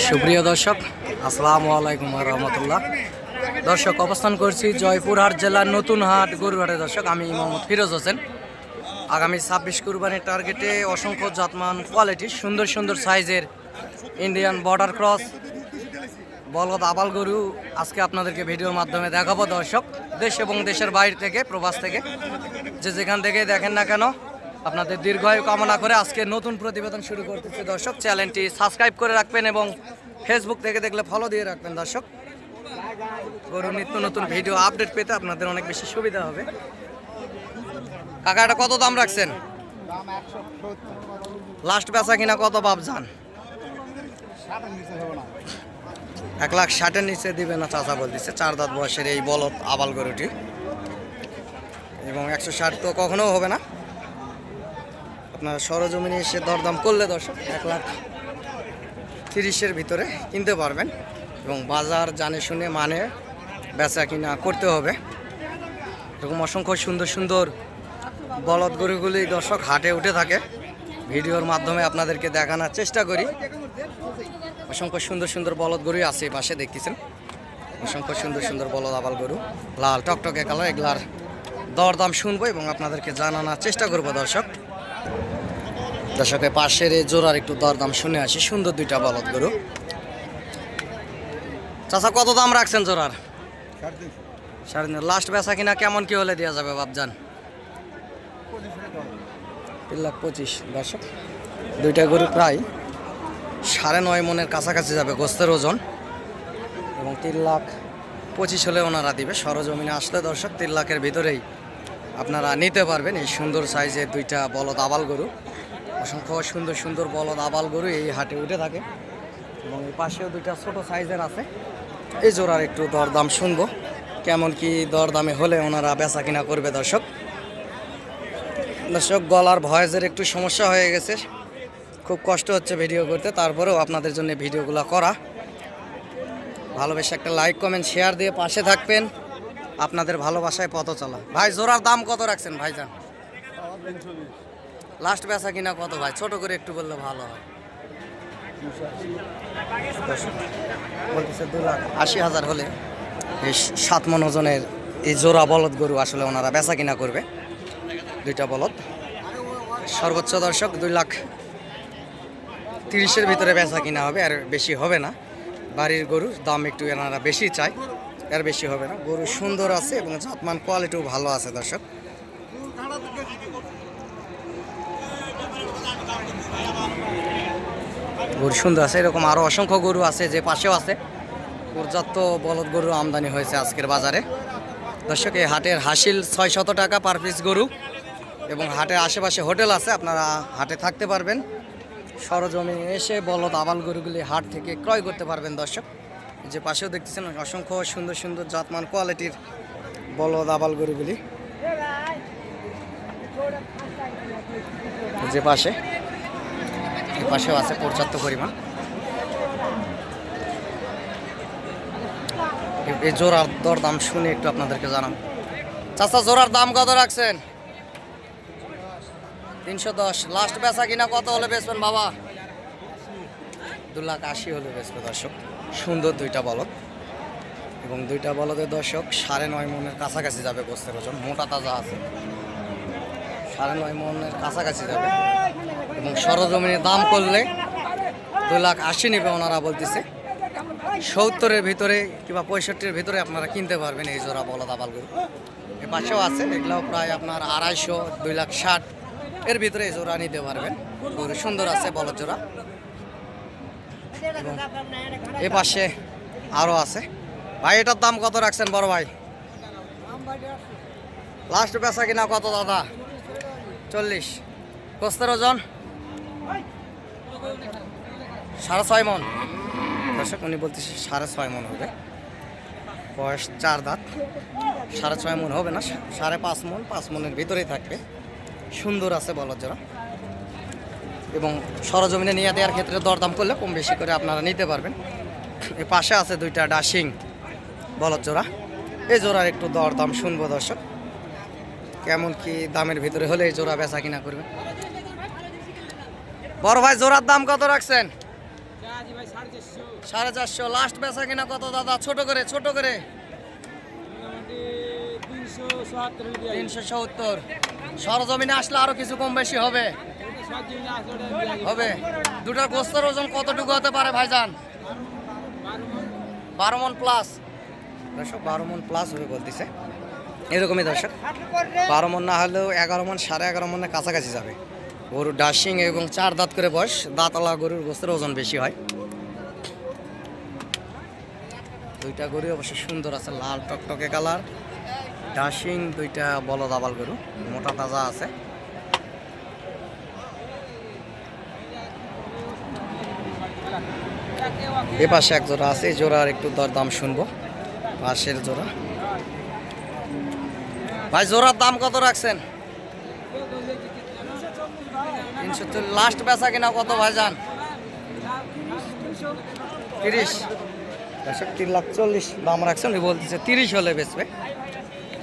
সুপ্রিয় দর্শক, আসসালামু আলাইকুম রহমতুল্লাহ। দর্শক, অবস্থান করছি জয়পুরহাট জেলার নতুন হাট গরুহাটে। দর্শক, আমি মোহাম্মদ ফিরোজ হোসেন। আগামী 26 কুরবানির টার্গেটে অসংখ্য জাতমান কোয়ালিটির সুন্দর সুন্দর সাইজের ইন্ডিয়ান বর্ডার ক্রস বলদ আবাল গরু আজকে আপনাদেরকে ভিডিওর মাধ্যমে দেখাবো। দর্শক, দেশ এবং দেশের বাইরে থেকে, প্রবাস থেকে, যে যেখান থেকে দেখেন না কেন, আপনাদের দীর্ঘায়ু কামনা করে আজকে নতুন প্রতিবেদন শুরু করতেছি। দর্শক, চ্যানেলটি সাবস্ক্রাইব করে রাখবেন এবং ফেসবুক থেকে দেখলে ফলো দিয়ে রাখবেন। দর্শক, গরুর নিত্য নতুন ভিডিও আপডেট পেতে আপনাদের অনেক বেশি সুবিধা হবে। কাকা, এটা কত দাম রাখছেন? লাস্ট বেচা কিনা কত ভাবছেন? 1,60,000 নিচে দিবে না চাচা বলতেছে। 4 দাঁত বয়সের এই বলদ আবাল গরুটি, এবং 160 তো কখনো হবে না। আপনারা সরজমিনে এসে দরদাম করলে দর্শক 1,30,000-এর ভিতরে কিনতে পারবেন, এবং বাজার জানে শুনে মানে বেচা কিনা করতে হবে। এরকম অসংখ্য সুন্দর সুন্দর বলদ গরুগুলি দর্শক হাটে উঠে থাকে, ভিডিওর মাধ্যমে আপনাদেরকে দেখানোর চেষ্টা করি। অসংখ্য সুন্দর সুন্দর বলদ গরুই আছে এই পাশে দেখতেছেন। অসংখ্য সুন্দর সুন্দর বলদ আবাল গরু, লাল টকটকে কালার। এগুলার দরদাম শুনবো এবং আপনাদেরকে জানানোর চেষ্টা করবো। দর্শকের পাশের এই জোড়ার একটু দরদাম শুনে আসি। সুন্দর দুইটা বলদ গরু। চাচা, কত দাম রাখছেন জোড়ার? 3.5। লাস্ট বেচা কিনা কেমন কি হলে দেওয়া যাবে ভাবজান? 3,25,000। দর্শক, দুইটা গরু প্রায় 9.5 মনের কাছাকাছি যাবে গোস্তের ওজন, এবং 3,25,000 হলে ওনারা দিবে। সরজমিনে আসলে দর্শক 3,00,000-এর ভিতরেই আপনারা নিতে পারবেন এই সুন্দর সাইজের দুইটা বলদ আবাল গরু। অসংখ্য সুন্দর সুন্দর বলদ আবাল গরু এই হাটে উঠে থাকে, এবং এই পাশেও দুইটা ছোট সাইজের আছে। এই জোড়ার একটু দরদাম শুনবো, কেমন কি দরদামে হলে ওনারা বেচা কিনা করবে। দর্শক, গলার ভয়েসের একটু সমস্যা হয়ে গেছে, খুব কষ্ট হচ্ছে ভিডিও করতে, তারপরেও আপনাদের জন্য ভিডিওগুলো করা। ভালোবেসে একটা লাইক কমেন্ট শেয়ার দিয়ে পাশে থাকবেন। আপনাদের ভালোবাসায় পথ চলা। ভাই, জোড়ার দাম কত রাখছেন ভাইজান? লাস্ট বেচা কিনা কত ভাই? ছোট করে একটু বললে ভালো হয়। বলতেছে 2,80,000 হলে এই 7 মণ ওজনের এই জোড়া বলদ গরু আসলে ওনারা বেচা কিনা করবে। দুইটা বলদ সর্বোচ্চ দর্শক 2,30,000-এর ভিতরে বেচা কিনা হবে, আর বেশি হবে না। বাড়ির গরুর দাম একটু এনারা বেশি চায়, এর বেশি হবে না। গরু সুন্দর আছে এবং জাতমান কোয়ালিটিও ভালো আছে। দর্শক, গরু সুন্দর আছে। এরকম আরও অসংখ্য গরু আছে, যে পাশেও আছে। পর্যাপ্ত বলদ গরু আমদানি হয়েছে আজকের বাজারে। দর্শক, এই হাটের হাসিল 600 টাকা পার পিস গরু, এবং হাটের আশেপাশে হোটেল আছে, আপনারা হাটে থাকতে পারবেন। সরজমিনে এসে বলদ আবাল গরুগুলি হাট থেকে ক্রয় করতে পারবেন। দর্শক, যে পাশেও দেখতেছেন অসংখ্য সুন্দর সুন্দর জাতমান কোয়ালিটির বলদ আবাল গরুগুলি। যে পাশেও আছে পর্যাপ্ত পরিমাণ। এই জোড়ার দরদাম শুনে একটু আপনাদেরকে জানাম। চাচা, জোড়ার দাম কত রাখছেন? 310। লাস্ট বেচা কিনা কত হলে বেচবেন বাবা? 2,80,000 হলে বেচবে। দর্শক, সুন্দর দুইটা বলদ, এবং দুইটা বলদের দর্শক 9.5 মনের কাছাকাছি যাবে গোস্তের ওজন। মোটা তাজা আছে, 9.5 মনের কাছাকাছি যাবে, এবং সরজমিনে দাম করলে 2,80,000 নেবে ওনারা বলতেছে। 70-এর ভিতরে কিংবা 65-এর ভিতরে আপনারা কিনতে পারবেন এই জোড়া বলদ আবাল গরু। এ পাশেও আছে, এগুলাও প্রায় আপনার 250, 2,60,000 এর ভিতরে এই জোড়া নিতে পারবেন। গরু সুন্দর আছে বলদ জোড়া, এবং এ পাশে আরও আছে। ভাই, এটার দাম কত রাখছেন বড় ভাই? লাস্ট বেচা কিনা কত দাদা? 40। গোস্তের ওজন 6.5 মণ। দর্শক, উনি বলতেছে 6.5 মণ হবে। বয়স 4 দাঁত। 6.5 মণ হবে না, 5.5 মণ, 5 মণের ভিতরেই থাকবে। সুন্দর আছে বলদ জোড়া, এবং সরজমিনে নিয়ে দেওয়ার ক্ষেত্রে দরদাম করলে কম বেশি করে আপনারা নিতে পারবেন। এর পাশে আছে দুইটা ডাশিং বলদ জোড়া। এই জোড়ার একটু দরদাম শুনবো। দর্শক, কেমন কি দামের ভিতরে হলে এই জোড়া বেচা কিনা করবে। বড় ভাই জোড়ার দাম কত রাখছেন? 450। লাস্ট বেচা কিনা কত দাদা? ছোট করে 370। সরজমিনে আসলে আরো কিছু কম বেশি হবে। দুটার গোস্তের ওজন কতটুকু হতে পারে ভাইজান? 12 মণ প্লাস। দর্শক 12 মণ প্লাস হবে বলতেছে, এরকমই দর্শক। 12 মণ না হলেও 11 মণ, 11.5 মণের কাছাকাছি যাবে। গরুর ডাশিং এবং 4 দাঁত করে বয়স, দাঁতওয়ালা গরুর গোস্তের ওজন বেশি হয়। দুইটা গরু অবশ্য সুন্দর আছে, লাল টকটকে কালার, ডাশিং, দুইটা বলদ আবাল গরু, মোটা তাজা আছে। এ পাশে এক জোড়া আছে, এই জোড়ার একটু দরদাম শুনবো। পাশের জোড়া ভাই, জোড়ার দাম কত রাখছেন? 340। লাস্ট বেচা কিনা কত ভাইজান? 30। 3,40,000 দাম রাখছেন, বলতেছে 30 হলে বেচবে।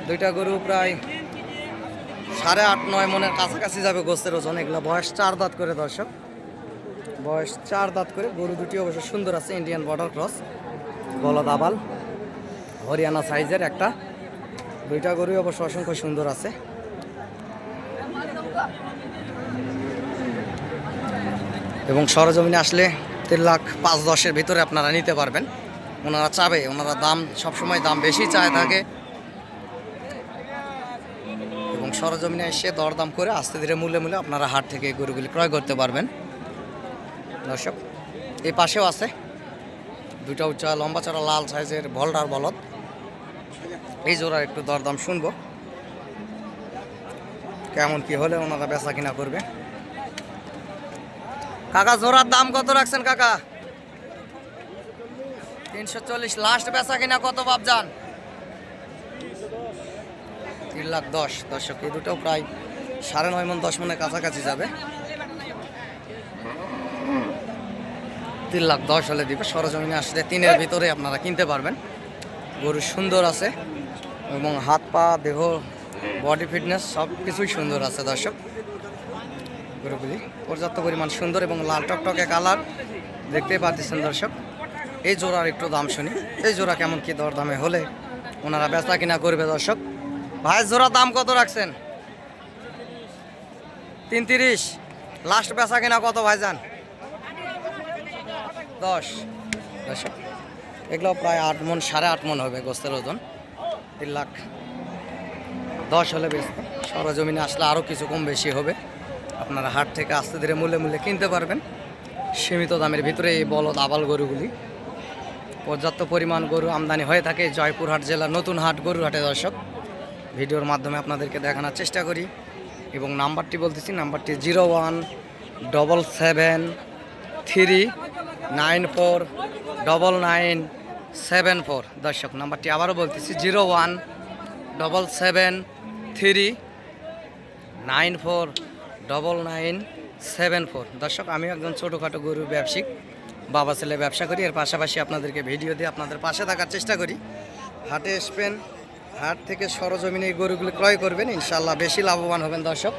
দুইটা গরু প্রায় 8.5-9 মণের কাছাকাছি যাবে গোস্তের ওজন। এগুলো বয়স 4 দাঁত করে দর্শক, বয়স 4 দাঁত করে। গরু দুটি অবশ্য সুন্দর আছে, ইন্ডিয়ান বর্ডার ক্রস, বলদ আবাল, হরিয়ানা সাইজের একটা। দুইটা গরু অবশ্য অসংখ্য সুন্দর আছে। এবং সরজমিনে আসলে 3,05,10,000 ভিতরে আপনারা নিতে পারবেন। ওনারা চাবে, ওনারা দাম সবসময় দাম বেশি চায় থাকে, এবং সরজমিনে এসে দরদাম করে আস্তে ধীরে মূল্যে আপনারা হাট থেকে এই গরুগুলি ক্রয় করতে পারবেন দর্শক। এই পাশেও আছে দুইটা উচ্চা লম্বা চড়া লাল সাইজের ভলডার বলদ। এই জোড়ার একটু দরদাম শুনবো, কেমন কি হলে ওনারা বেচা কিনা করবে। কাকা জোড়ার দাম কত রাখছেন কাকা? 340। লাস্ট বেচা কিনা কত ভাবজান? 3,10,000 দর্শক। এই দুটো প্রায় 9.5 মণ 10 মণের কাছাকাছি যাবে। 3,10,000 হলে দিবে। সরজমিনে আসলে 3-এর ভিতরে আপনারা কিনতে পারবেন। গরু সুন্দর আছে এবং হাত পা দেহ বডি ফিটনেস সব কিছুই সুন্দর আছে দর্শক। গরুগুলি পর্যাপ্ত পরিমাণ সুন্দর এবং লাল টকটকে কালার দেখতেই পাচ্ছেন দর্শক। এই জোড়ার একটু দাম শুনি, এই জোড়া কেমন কি দরদামে হলে ওনারা বেচা কিনা করবে দর্শক। ভাই জোড়া দাম কত রাখছেন? 330। লাস্ট বেচা কিনা কত ভাইজান? 10 দর্শক। এগুলো প্রায় 8 মণ 8.5 মণ হবে গোস্তের ওজন। 3,10,000 হলে বেচবে। সরজমিনে আসলে আরও কিছু কম বেশি হবে। আপনারা হাট থেকে আস্তে ধীরে মূল্যে কিনতে পারবেন সীমিত দামের ভিতরে। এই বলদ আবাল গরুগুলি পর্যাপ্ত পরিমাণ গরু আমদানি হয়ে থাকে জয়পুরহাট জেলার নতুন হাট গরুর হাটে দর্শক। ভিডিওর মাধ্যমে আপনাদেরকে দেখানোর চেষ্টা করি এবং নাম্বারটি বলতেছি, নাম্বারটি 01773949974 দর্শক। নাম্বারটি আবারও বলতেছি 01773949974 দর্শক। আমি একজন ছোটোখাটো গরুর ব্যবসায়িক, বাবা ছেলে ব্যবসা করি। এর পাশাপাশি আপনাদেরকে ভিডিও দিয়ে আপনাদের পাশে থাকার চেষ্টা করি। হাটে আসবেন, হাট থেকে সরজমিনে এই গরুগুলি ক্রয় করবেন, ইনশাল্লাহ বেশি লাভবান হবেন দর্শক।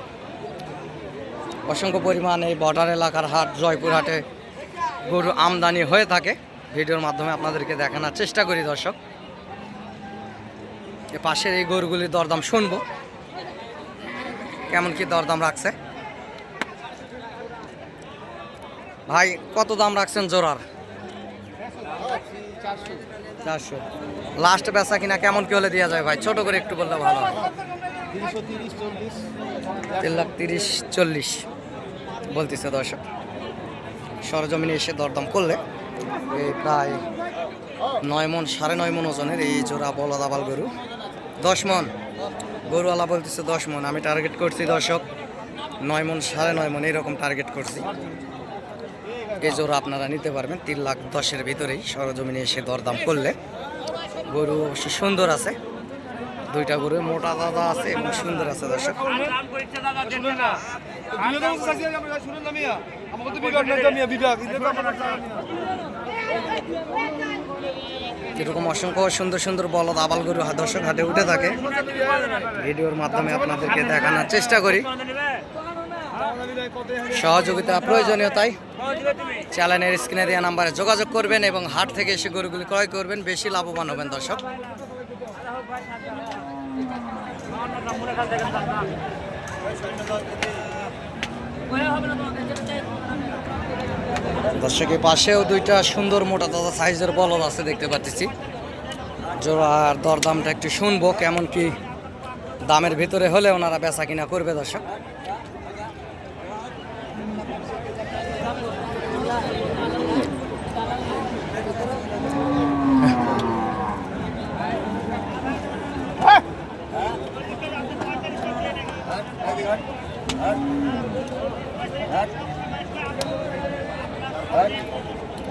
অসংখ্য পরিমাণ এই বর্ডার এলাকার হাট জয়পুর হাটে গরু আমদানি হয়ে থাকে। ভিডিওর মাধ্যমে আপনাদেরকে দেখানোর চেষ্টা করি দর্শক। এ পাশের এই গরুগুলির দরদাম শুনবো, কেমন কি দরদাম রাখছে। ভাই কত দাম রাখছেন জোড়ার? 400। লাস্ট বেচা কিনা কেমন কি হলে দেওয়া যায় ভাই? ছোট করে একটু বললে ভালো হয়। 3,30,40 বলতেছে দর্শক। সরজমিনে এসে দরদাম করলে এই প্রায় 9 মণ 9.5 মণ ওজনের এই জোড়া বলদ আবাল গরু 10 মণ। গরুওয়ালা বলতেছে 10 মণ, আমি টার্গেট করছি দর্শক 9 মণ 9.5 মণ এরকম টার্গেট করছি। এই জোড়া আপনারা নিতে পারবেন 3,10,000-এর ভিতরেই সরজমিনে এসে দরদাম করলে। গরু অবশ্য সুন্দর আছে, দুইটা গরু মোটা দাদা আছে এবং সুন্দর আছে দর্শক। এরকম অসংখ্য সুন্দর সুন্দর বলদ আবাল গরু দর্শক হাটে উঠে থাকে। ভিডিওর মাধ্যমে আপনাদেরকে দেখানোর চেষ্টা করি। সহযোগিতা প্রয়োজনীয়, তাই চ্যানেলের স্ক্রিনে দেওয়া নাম্বারে যোগাযোগ করবেন এবং হাট থেকে এসে গরুগুলি ক্রয় করবেন, বেশি লাভবান হবেন দর্শক। দর্শকের পাশেও দুইটা সুন্দর মোটা তাজা সাইজের বলদ আছে দেখতে পাচ্ছি। জোড়ার দরদামটা একটু শুনবো, কেমন কি দামের ভিতরে হলে ওনারা বেচা কিনা করবে দর্শক।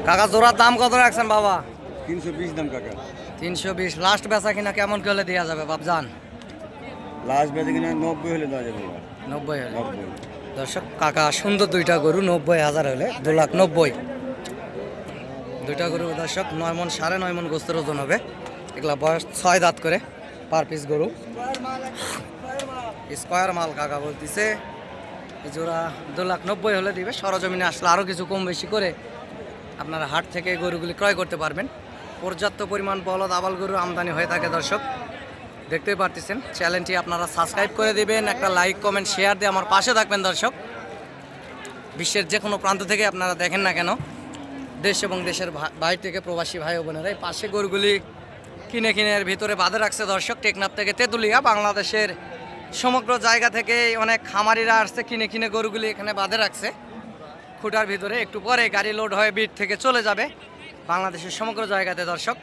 কাকা জোড়ার দাম কত রাখছেন বাবা? 320 দাম কাকা। 320। লাস্ট বেচা কিনা কেমন কি হলে দেওয়া যাবে বাবজান? লাস্ট বেচে কিনা 90 হলে দেওয়া যাবে। 90 হলে। 90। দর্শক কাকা সুন্দর দুইটা গরু, 90,000 হলে 2,90,000। দুইটা গরু দর্শক 9 মণ 9.5 মণ গোস্তের ওজন হবে। এগুলা বয়স 6 দাঁত করে পার পিস গরু। স্কোয়ার মাল কাকা বলতেছে। এই জোড়া 2,90,000 হলে দিবে। সরজমিনে আসলে আরও কিছু কম বেশি করে আপনারা হাট থেকে গরুগুলি ক্রয় করতে পারবেন। পর্যাপ্ত পরিমাণ বলদ আবাল গরু আমদানি হয়ে থাকে দর্শক, দেখতেই পারতেছেন। চ্যানেলটি আপনারা সাবস্ক্রাইব করে দিবেন, একটা লাইক কমেন্ট শেয়ার দিয়ে আমার পাশে থাকবেন দর্শক। বিশ্বের যে কোনো প্রান্ত থেকে আপনারা দেখেন না কেন, দেশ এবং দেশের বাইরে থেকে প্রবাসী ভাই ও বোনেরা এই পাশে গরুগুলি কিনে এর ভিতরে বাঁধে রাখছে দর্শক। টেকনাফ থেকে তেঁতুলিয়া, বাংলাদেশের সমগ্র জায়গা থেকে অনেক খামারিরা আসছে কিনে গরুগুলি এখানে বাঁধে রাখছে খুঁটার ভিতরে। একটু পরে গাড়ি লোড হয়ে বিট থেকে চলে যাবে বাংলাদেশের সমগ্র জায়গাতে দর্শক।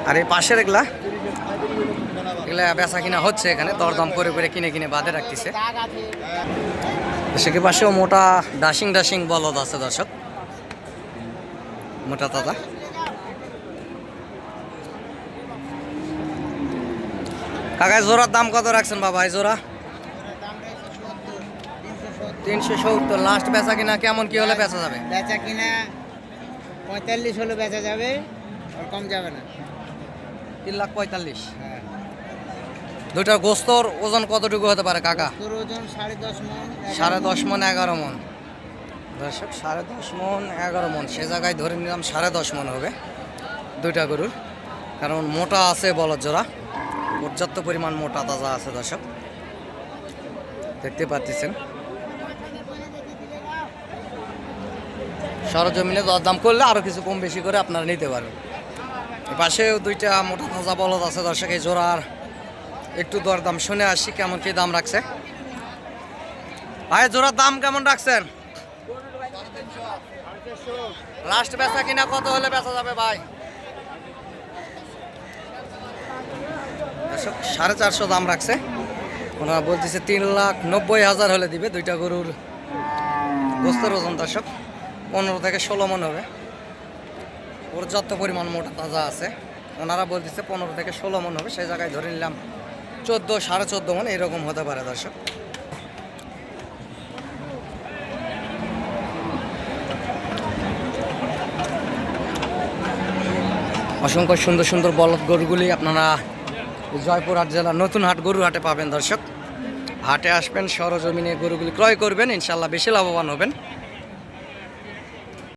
আর এই পাশের এগুলা বেচা কিনা হচ্ছে এখানে, দরদাম করে কিনে বাঁধে রাখতেছে। সেকে পাশেও মোটা ডাসিং বলদ আছে দর্শক, মোটা তাজা। কাকায় জোড়ার দাম কত রাখছেন বাবা? এই জোড়া 370। লাস্ট বেচা কিনা কেমন কি হলে বেচা যাবে? বেচা কিনা 45 হলে বেচা যাবে, আর কম যাবে না। 3,45,000। হ্যাঁ, দুইটার গোস্তর ওজন কতটুকু হতে পারে কাকা? তোর ওজন 10.5 মণ। 10.5 মণ 11 মণ দর্শক। 10.5 মণ 11 মণ, সে জায়গায় ধরে নিলাম 10.5 মণ হবে দুইটা গরুর, কারণ মোটা আছে বলদ জোড়া, পর্যাপ্ত পরিমাণ মোটা তাজা আছে দর্শক, দেখতে পাচ্ছেন। সরজমিনে দরদাম করলে আরও কিছু কম বেশি করে আপনারা নিতে পারবেন। এ পাশেও দুইটা মোটা তাজা বলদ আছে দর্শক। এই জোড়ার একটু দরদাম শুনে আসি কেমন কি দাম রাখছে। ভাই জোড়ার দাম কেমন রাখছেন? লাস্ট বেচা কিনা কত হলে বেচা যাবে ভাই? দর্শক 450 দাম রাখছে। ওনারা বলতেছে 3,90,000 হলে দিবে। দুইটা গরুর গোস্তের ওজন দর্শক 15 থেকে 16 মণ হবে। পর্যাপ্ত পরিমাণ মোটা তাজা আছে। ওনারা বলতেছে 15 থেকে 16 মণ হবে, সেই জায়গায় ধরে নিলাম 14, 14.5 মণ এরকম হতে পারে দর্শক। অসংখ্য সুন্দর বলদ গরুগুলি আপনারা জয়পুরহাট জেলার নতুন হাট গরু হাটে পাবেন দর্শক। হাটে আসবেন, সরজমিনে গরুগুলি ক্রয় করবেন, ইনশাল্লাহ বেশি লাভবান হবেন।